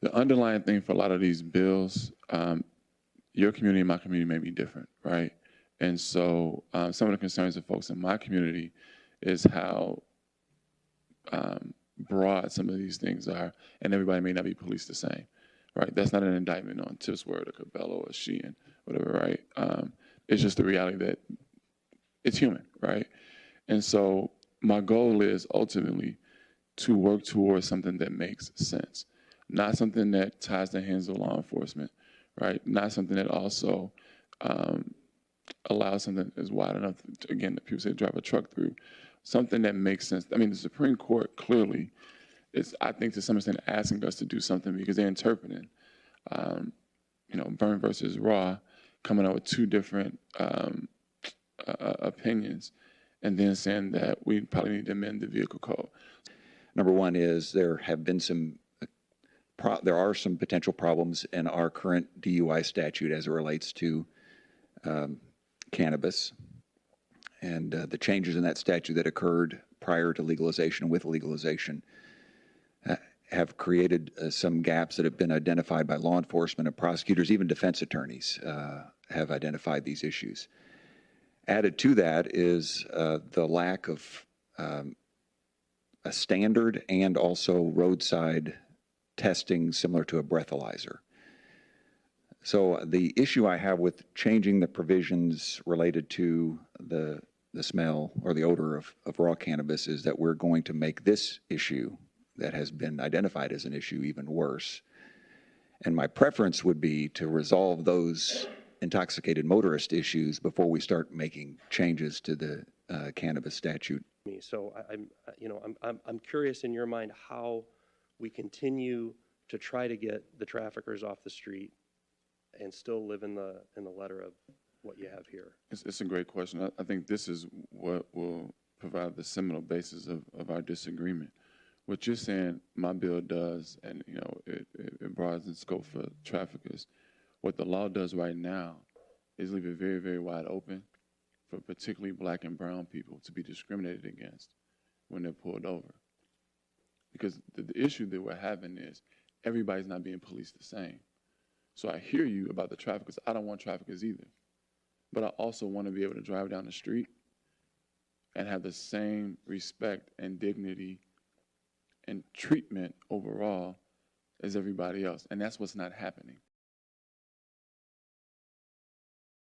The underlying thing for a lot of these bills, your community and my community may be different, right? And so some of the concerns of folks in my community is how broad some of these things are, and everybody may not be policed the same, right? That's not an indictment on Tipsworth or Cabello or Sheehan, whatever, right? It's just the reality that it's human, right? And so my goal is ultimately to work towards something that makes sense, not something that ties the hands of law enforcement, right? Not something that also allows something that's wide enough, to, again, that people say drive a truck through, something that makes sense. I mean, the Supreme Court clearly is, I think, to some extent, asking us to do something because they're interpreting, Byrne versus Raw, coming up with two different opinions, and then saying that we probably need to amend the vehicle code. Number one is there are some potential problems in our current DUI statute as it relates to cannabis, and the changes in that statute that occurred prior to legalization and with legalization have created some gaps that have been identified by law enforcement and prosecutors. Even defense attorneys have identified these issues. Added to that is the lack of a standard and also roadside testing similar to a breathalyzer. So the issue I have with changing the provisions related to the smell or the odor of raw cannabis is that we're going to make this issue that has been identified as an issue even worse. And my preference would be to resolve those intoxicated motorist issues before we start making changes to the cannabis statute. So I'm curious in your mind how we continue to try to get the traffickers off the street and still live in the letter of what you have here. It's a great question. I think this is what will provide the seminal basis of our disagreement. What you're saying my bill does, and it broadens the scope for traffickers. What the law does right now is leave it very, very wide open for particularly black and brown people to be discriminated against when they're pulled over. Because the issue that we're having is everybody's not being policed the same. So I hear you about the traffickers. I don't want traffickers either. But I also want to be able to drive down the street and have the same respect and dignity and treatment overall as everybody else. And that's what's not happening.